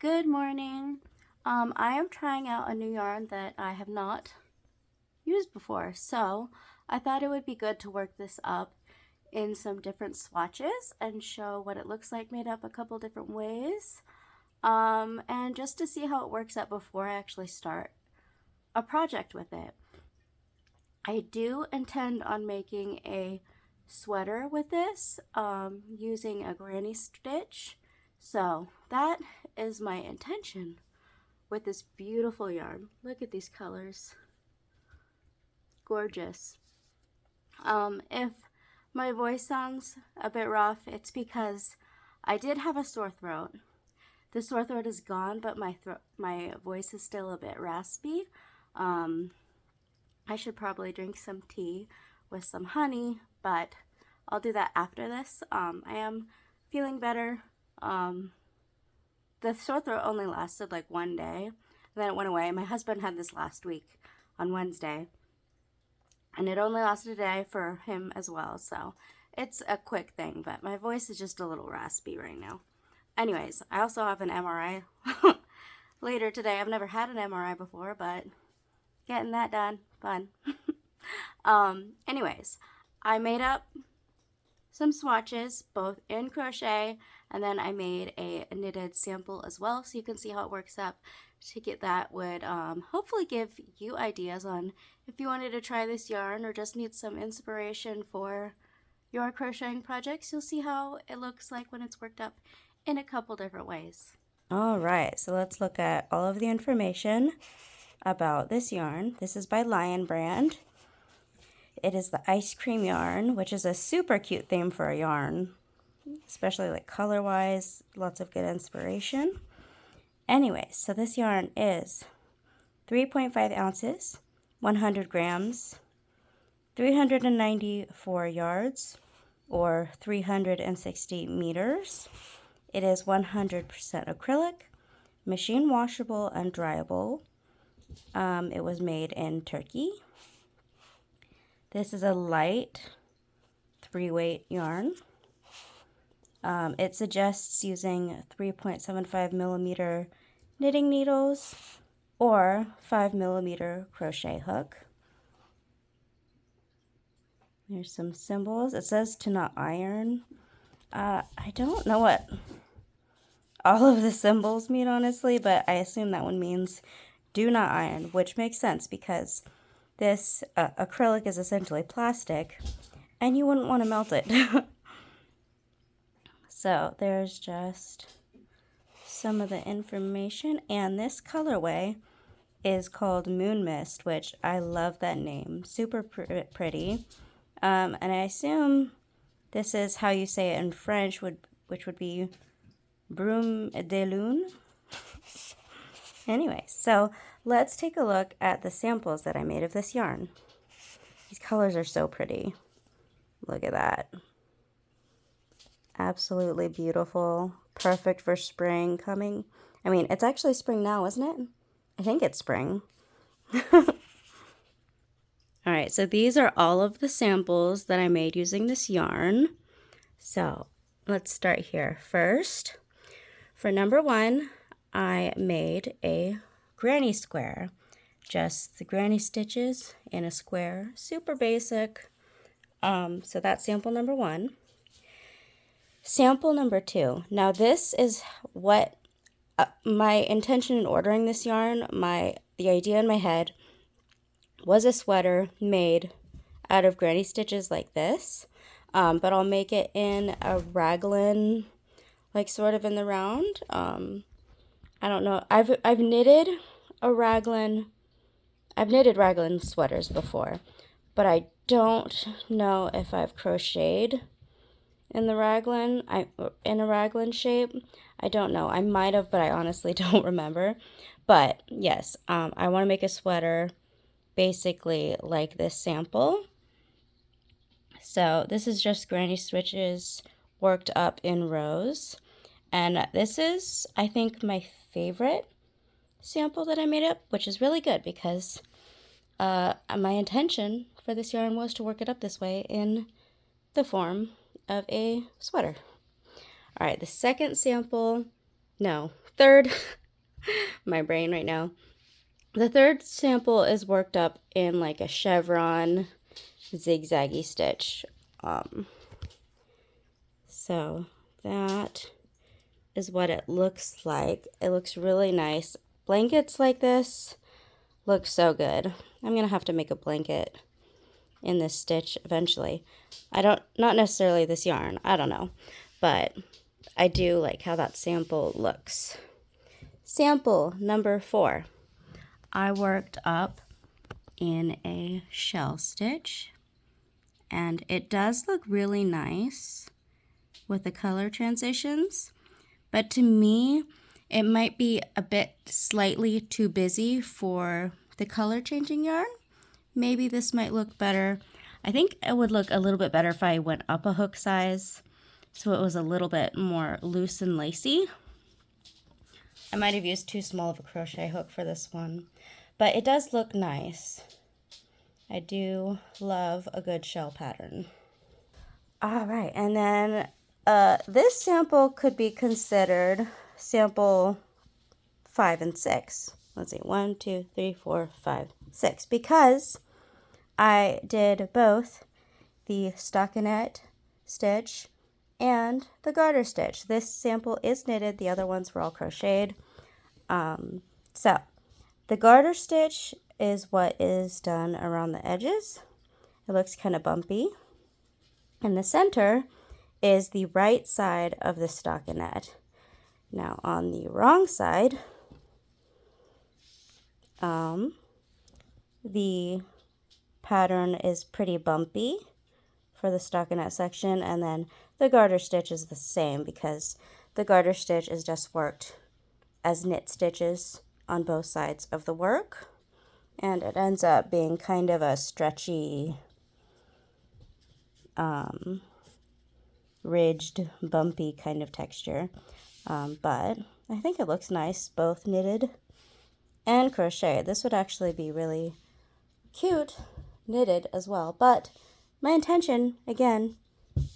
Good morning. I am trying out a new yarn that I have not used before, so I thought it would be good to work this up in some different swatches and show what it looks like made up a couple different ways, and just to see how it works out before I actually start a project with it. I do intend on making a sweater with this using a granny stitch. So that is my intention with this beautiful yarn. Look at these colors. Gorgeous. If my voice sounds a bit rough, it's because I did have a sore throat. The sore throat is gone, but my voice is still a bit raspy. I should probably drink some tea with some honey, but I'll do that after this. I am feeling better. The sore throat only lasted like one day, and then it went away. My husband had this last week on Wednesday, and it only lasted a day for him as well, so it's a quick thing, but my voice is just a little raspy right now. Anyways, I also have an MRI later today. I've never had an MRI before, but getting that done, fun. Anyways, I made up some swatches both in crochet, and then I made a knitted sample as well, so you can see how it works up. Ticket that would hopefully give you ideas on if you wanted to try this yarn or just need some inspiration for your crocheting projects. You'll see how it looks like when it's worked up in a couple different ways. All right, so let's look at all of the information about this yarn. This is by Lion Brand. It is the ice cream yarn, which is a super cute theme for a yarn, especially like color-wise, lots of good inspiration. Anyway, so this yarn is 3.5 ounces, 100 grams, 394 yards, or 360 meters. It is 100% acrylic, machine washable and dryable. It was made in Turkey. This is a light 3-weight yarn. It suggests using 3.75 millimeter knitting needles or 5 millimeter crochet hook. There's some symbols. It says to not iron. I don't know what all of the symbols mean, honestly, but I assume that one means do not iron, which makes sense because this acrylic is essentially plastic and you wouldn't want to melt it. So there's just some of the information, and this colorway is called Moon Mist, which I love that name. Super pretty. And I assume this is how you say it in French, which would be Brume de Lune. Anyway, so let's take a look at the samples that I made of this yarn. These colors are so pretty. Look at that. Absolutely beautiful. Perfect for spring coming. I mean, it's actually spring now, isn't it? I think it's spring. All right, so these are all of the samples that I made using this yarn. So let's start here. First, for number 1, I made a granny square. Just the granny stitches in a square. Super basic. So that's sample number 1. Sample number 2. Now this is what my intention in ordering this yarn, the idea in my head was a sweater made out of granny stitches like this, but I'll make it in a raglan, like sort of in the round. I don't know. I've knitted raglan sweaters before, but I don't know if I've crocheted in the raglan, in a raglan shape. I don't know. I might have, but I honestly don't remember. But yes, I want to make a sweater basically like this sample. So this is just granny stitches worked up in rows. And this is, I think, my favorite sample that I made up, which is really good because my intention for this yarn was to work it up this way in the form of a sweater. All right, the second sample no, third, my brain right now. The third sample is worked up in like a chevron zigzaggy stitch. So that is what it looks like. It looks really nice. Blankets like this look so good. I'm gonna have to make a blanket in this stitch eventually. Not necessarily this yarn, I don't know, but I do like how that sample looks. Sample number 4. I worked up in a shell stitch, and it does look really nice with the color transitions, but to me it might be a bit slightly too busy for the color changing yarn. Maybe this might look better. I think it would look a little bit better if I went up a hook size so it was a little bit more loose and lacy. I might have used too small of a crochet hook for this one, but it does look nice. I do love a good shell pattern. All right, and then this sample could be considered sample 5 and 6. Let's see, 1, 2, 3, 4, 5, 6, because I did both the stockinette stitch and the garter stitch. This sample is knitted, the other ones were all crocheted. So the garter stitch is what is done around the edges. It looks kind of bumpy. And the center is the right side of the stockinette. Now on the wrong side, the pattern is pretty bumpy for the stockinette section, and then the garter stitch is the same because the garter stitch is just worked as knit stitches on both sides of the work, and it ends up being kind of a stretchy, ridged, bumpy kind of texture, but I think it looks nice both knitted and crocheted. This would actually be really cute knitted as well, but my intention again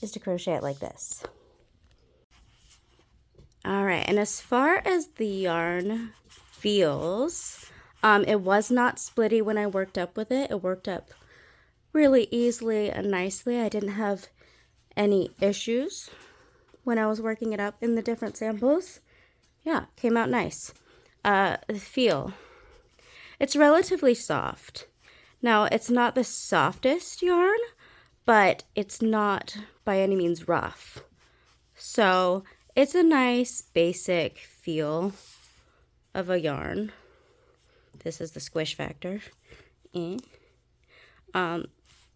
is to crochet it like this. All right, and as far as the yarn feels, it was not splitty when I worked up with it. It worked up really easily and nicely. I didn't have any issues when I was working it up in the different samples. Yeah, came out nice. The feel. It's relatively soft. Now, it's not the softest yarn, but it's not by any means rough. So it's a nice basic feel of a yarn. This is the squish factor.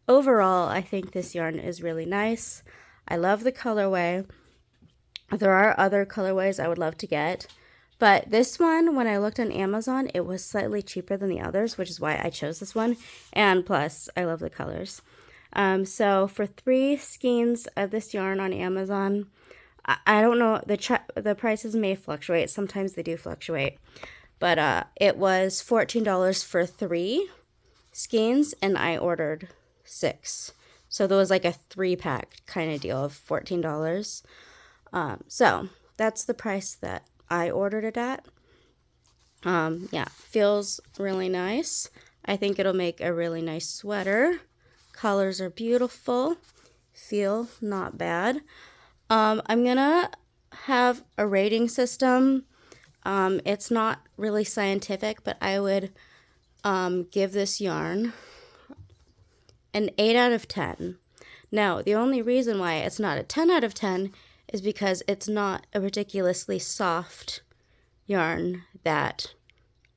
Overall, I think this yarn is really nice. I love the colorway. There are other colorways I would love to get, but this one, when I looked on Amazon, it was slightly cheaper than the others, which is why I chose this one. And plus, I love the colors. So for 3 skeins of this yarn on Amazon, I don't know, the prices may fluctuate. Sometimes they do fluctuate. But it was $14 for 3 skeins, and I ordered 6. So there was like a 3-pack kind of deal of $14. So that's the price that I ordered it at. Yeah, feels really nice. I think it'll make a really nice sweater. Colors are beautiful. Feel not bad. I'm gonna have a rating system. It's not really scientific, but I would give this yarn an 8 out of 10. Now, the only reason why it's not a 10 out of 10 is because it's not a ridiculously soft yarn that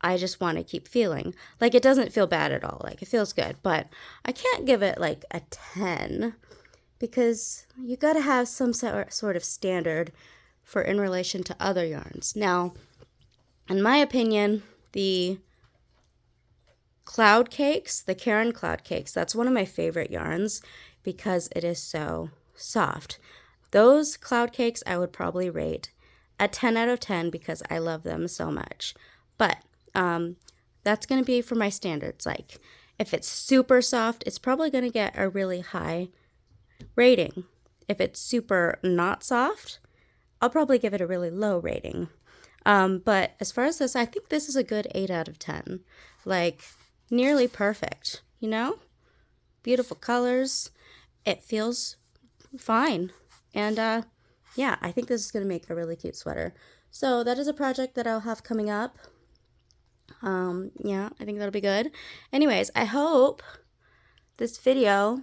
I just want to keep feeling. Like, it doesn't feel bad at all. Like, it feels good, but I can't give it like a 10 because you got to have some sort of standard for in relation to other yarns. Now, in my opinion, the cloud cakes, the Karen cloud cakes, that's one of my favorite yarns because it is so soft. Those cloud cakes I would probably rate a 10 out of 10 because I love them so much. But that's going to be for my standards. Like, if it's super soft, it's probably going to get a really high rating. If it's super not soft, I'll probably give it a really low rating. But as far as this, I think this is a good 8 out of 10. Like, nearly perfect, you know? Beautiful colors. It feels fine. And yeah, I think this is going to make a really cute sweater. So that is a project that I'll have coming up. Yeah, I think that'll be good. Anyways, I hope this video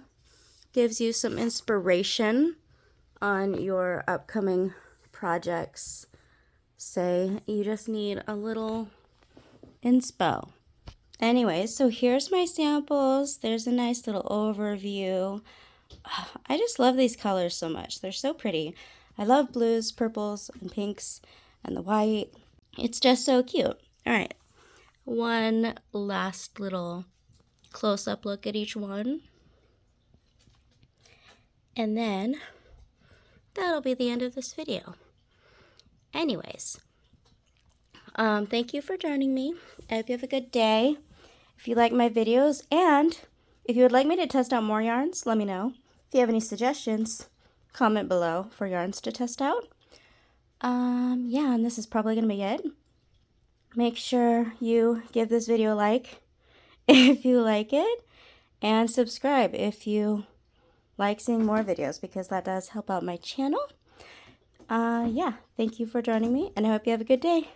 gives you some inspiration on your upcoming projects. Say you just need a little inspo. Anyways, so here's my samples. There's a nice little overview. I just love these colors so much. They're so pretty. I love blues, purples, and pinks, and the white. It's just so cute. All right, one last little close-up look at each one. And then that'll be the end of this video. Anyways, thank you for joining me. I hope you have a good day. If you like my videos, and if you would like me to test out more yarns, let me know. If you have any suggestions, comment below for yarns to test out. Yeah, and this is probably going to be it. Make sure you give this video a like if you like it, and subscribe if you like seeing more videos, because that does help out my channel. Yeah, thank you for joining me, and I hope you have a good day.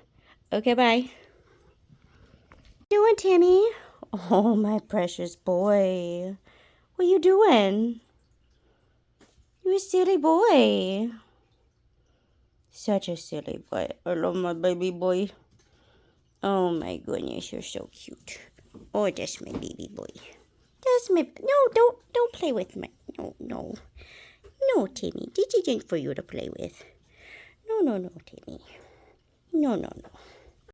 Okay, bye. What you doing, Timmy? Oh, my precious boy. What you doing? You a silly boy. Such a silly boy. I love my baby boy. Oh my goodness, you're so cute. Oh, that's my baby boy. That's my... No, don't play with my... No. No, Timmy. This isn't for you to play with. No, Timmy. No.